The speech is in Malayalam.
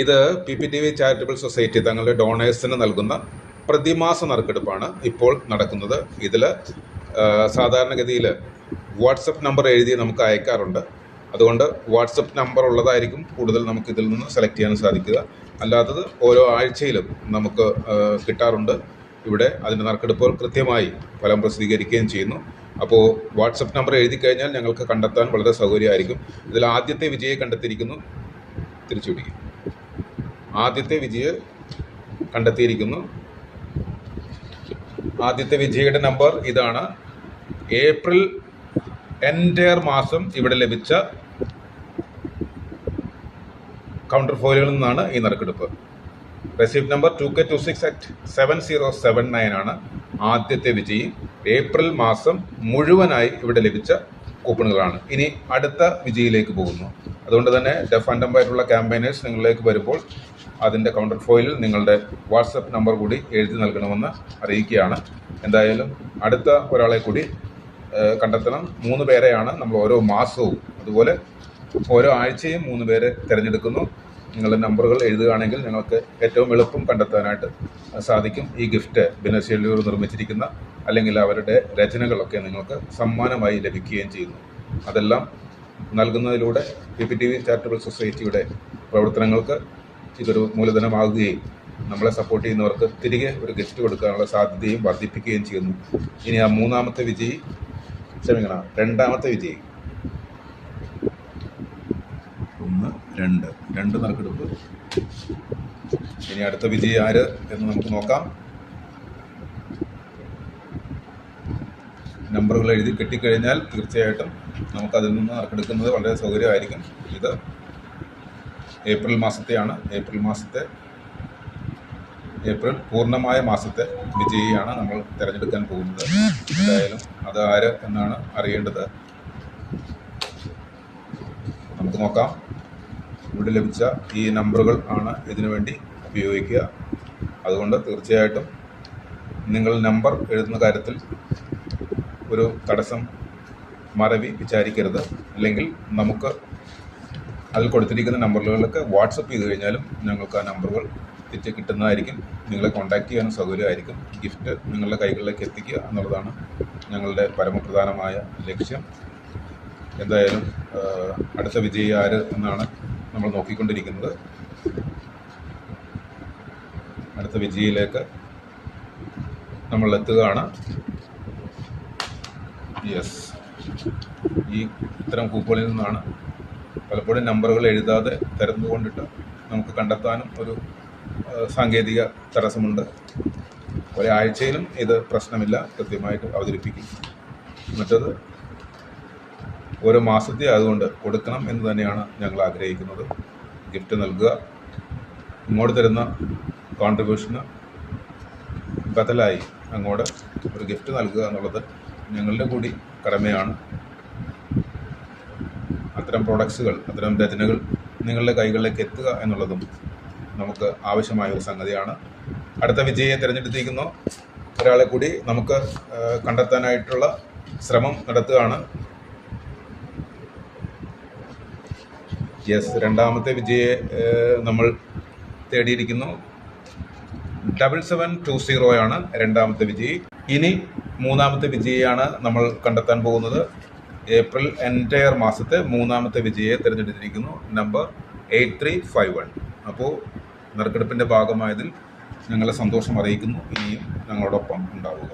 ഇത് PPTV ചാരിറ്റബിൾ സൊസൈറ്റി തങ്ങളുടെ ഡോണേഴ്സിന് നൽകുന്ന പ്രതിമാസ നറുക്കെടുപ്പാണ് ഇപ്പോൾ നടക്കുന്നത്. ഇതിൽ സാധാരണഗതിയിൽ വാട്സപ്പ് നമ്പർ എഴുതി നമുക്ക് അയക്കാറുണ്ട്. അതുകൊണ്ട് വാട്സപ്പ് നമ്പർ ഉള്ളതായിരിക്കും കൂടുതൽ നമുക്ക് ഇതിൽ നിന്ന് സെലക്ട് ചെയ്യാൻ സാധിക്കുക. അല്ലാത്തത് ഓരോ ആഴ്ചയിലും നമുക്ക് കിട്ടാറുണ്ട്. ഇവിടെ അതിൻ്റെ നറുക്കെടുപ്പുകൾ കൃത്യമായി ഫലം പ്രസിദ്ധീകരിക്കുകയും ചെയ്യുന്നു. അപ്പോൾ വാട്സപ്പ് നമ്പർ എഴുതി കഴിഞ്ഞാൽ ഞങ്ങൾക്ക് കണ്ടെത്താൻ വളരെ സൗകര്യമായിരിക്കും. ഇതിൽ ആദ്യത്തെ വിജയെ കണ്ടെത്തിയിരിക്കുന്നു. തിരിച്ചു പിടിക്കും. ആദ്യത്തെ വിജയെ കണ്ടെത്തിയിരിക്കുന്നു. ആദ്യത്തെ വിജയുടെ നമ്പർ ഇതാണ്. ഏപ്രിൽ എൻറ്റയർ മാസം ഇവിടെ ലഭിച്ച കൗണ്ടർ ഫോയിലുകളിൽ നിന്നാണ് ഈ നറുക്കെടുപ്പ്. റെസിപ്റ്റ് നമ്പർ 2K26@7079 ആണ് ആദ്യത്തെ വിജയി. ഏപ്രിൽ മാസം മുഴുവനായി ഇവിടെ ലഭിച്ച കൂപ്പണുകളാണ്. ഇനി അടുത്ത വിജയിലേക്ക് പോകുന്നു. അതുകൊണ്ട് തന്നെ ഡെഫ് ആൻഡ് ഡംബ് ആയിട്ടുള്ള ക്യാമ്പയിനേഴ്സ് നിങ്ങളിലേക്ക് വരുമ്പോൾ അതിൻ്റെ കൗണ്ടർ ഫോയിലിൽ നിങ്ങളുടെ വാട്സപ്പ് നമ്പർ കൂടി എഴുതി നൽകണമെന്ന് അറിയിക്കുകയാണ്. എന്തായാലും അടുത്ത ഒരാളെ കൂടി കണ്ടെത്തണം. 3 പേരെയാണ് നമ്മൾ ഓരോ മാസവും അതുപോലെ ഓരോ ആഴ്ചയും 3 പേരെ തിരഞ്ഞെടുക്കുന്നു. നിങ്ങളുടെ നമ്പറുകൾ എഴുതുകയാണെങ്കിൽ ഞങ്ങൾക്ക് ഏറ്റവും എളുപ്പം കണ്ടെത്താനായിട്ട് സാധിക്കും. ഈ ഗിഫ്റ്റ് ബിനശ്ശേരിയൂർ നിർമ്മിച്ചിരിക്കുന്ന അല്ലെങ്കിൽ അവരുടെ രചനകളൊക്കെ നിങ്ങൾക്ക് സമ്മാനമായി ലഭിക്കുകയും ചെയ്യുന്നു. അതെല്ലാം നൽകുന്നതിലൂടെ PPTV ചാരിറ്റബിൾ സൊസൈറ്റിയുടെ പ്രവർത്തനങ്ങൾക്ക് ഇതൊരു മൂലധനമാകുകയും നമ്മളെ സപ്പോർട്ട് ചെയ്യുന്നവർക്ക് തിരികെ ഒരു ഗിഫ്റ്റ് കൊടുക്കാനുള്ള സാധ്യതയും വർദ്ധിപ്പിക്കുകയും ചെയ്യുന്നു. ഇനി ആ രണ്ടാമത്തെ വിജയി 1, 2 നറുക്കെടുപ്പ്. ഇനി അടുത്ത വിജയി ആര് എന്ന് നമുക്ക് നോക്കാം. നമ്പറുകൾ എഴുതി കിട്ടിക്കഴിഞ്ഞാൽ തീർച്ചയായിട്ടും നമുക്കതിൽ നിന്ന് നറുക്കെടുക്കുന്നത് വളരെ സൗകര്യമായിരിക്കും. ഇത് ഏപ്രിൽ മാസത്തെയാണ്. ഏപ്രിൽ പൂർണ്ണമായ മാസത്തെ വിജയിയാണ് നമ്മൾ തിരഞ്ഞെടുക്കാൻ പോകുന്നത്. എന്തായാലും അത് ആര് എന്നാണ് അറിയേണ്ടത്. നമുക്ക് നോക്കാം. ഇവിടെ ലഭിച്ച ഈ നമ്പറുകൾ ആണ് ഇതിനു വേണ്ടി ഉപയോഗിക്കുക. അതുകൊണ്ട് തീർച്ചയായിട്ടും നിങ്ങൾ നമ്പർ എഴുതുന്ന കാര്യത്തിൽ ഒരു തടസ്സം മറവി വിചാരിക്കരുത്. അല്ലെങ്കിൽ നമുക്ക് അതിൽ കൊടുത്തിരിക്കുന്ന നമ്പറുകളിലൊക്കെ വാട്സപ്പ് ചെയ്ത് കഴിഞ്ഞാലും ഞങ്ങൾക്ക് ആ നമ്പറുകൾ തിരിച്ച് കിട്ടുന്നതായിരിക്കും. നിങ്ങളെ കോൺടാക്റ്റ് ചെയ്യാനും സൗകര്യമായിരിക്കും. ഗിഫ്റ്റ് നിങ്ങളുടെ കൈകളിലേക്ക് എത്തിക്കുക എന്നുള്ളതാണ് ഞങ്ങളുടെ പരമപ്രധാനമായ ലക്ഷ്യം. എന്തായാലും അടുത്ത വിജയി ആര് എന്നാണ് നമ്മൾ നോക്കിക്കൊണ്ടിരിക്കുന്നത്. അടുത്ത വിജയിലേക്ക് നമ്മൾ എത്തുകയാണ്. യെസ്, ഈ ഇത്തരം കൂപ്പുകളിൽ നിന്നാണ് പലപ്പോഴും നമ്പറുകൾ എഴുതാതെ തിരഞ്ഞുകൊണ്ടിട്ട് നമുക്ക് കണ്ടെത്താനും ഒരു സാങ്കേതിക തടസ്സമുണ്ട്. ഒരാഴ്ചയിലും ഇത് പ്രശ്നമില്ല, കൃത്യമായിട്ട് അവതരിപ്പിക്കും. മറ്റത് ഓരോ മാസത്തെ അതുകൊണ്ട് കൊടുക്കണം എന്ന് തന്നെയാണ് ഞങ്ങൾ ആഗ്രഹിക്കുന്നത്. ഗിഫ്റ്റ് നൽകുക, ഇങ്ങോട്ട് തരുന്ന കോൺട്രിബ്യൂഷന് ബദലായി അങ്ങോട്ട് ഒരു ഗിഫ്റ്റ് നൽകുക എന്നുള്ളത് ഞങ്ങളുടെ കൂടി കടമയാണ്. അത്തരം പ്രോഡക്ട്സുകൾ, അത്തരം രചനകൾ നിങ്ങളുടെ കൈകളിലേക്ക് എത്തുക എന്നുള്ളതും നമുക്ക് ആവശ്യമായ ഒരു സംഗതിയാണ്. അടുത്ത വിജയിയെ തിരഞ്ഞെടുത്തിരിക്കുന്നു. ഒരാളെ കൂടി നമുക്ക് കണ്ടെത്താനായിട്ടുള്ള ശ്രമം നടത്തുകയാണ്. യെസ്, രണ്ടാമത്തെ വിജയെ നമ്മൾ തേടിയിരിക്കുന്നു. 7720 ആണ് രണ്ടാമത്തെ വിജയി. ഇനി മൂന്നാമത്തെ വിജയിയാണ് നമ്മൾ കണ്ടെത്താൻ പോകുന്നത്. ഏപ്രിൽ എൻറ്റയർ മാസത്തെ മൂന്നാമത്തെ വിജയെ തിരഞ്ഞെടുത്തിരിക്കുന്നു. നമ്പർ 8351. അപ്പോൾ നറുക്കെടുപ്പിൻ്റെ ഭാഗമായതിൽ ഞങ്ങളെ സന്തോഷം അറിയിക്കുന്നു. ഇനിയും ഞങ്ങളോടൊപ്പം ഉണ്ടാവുക.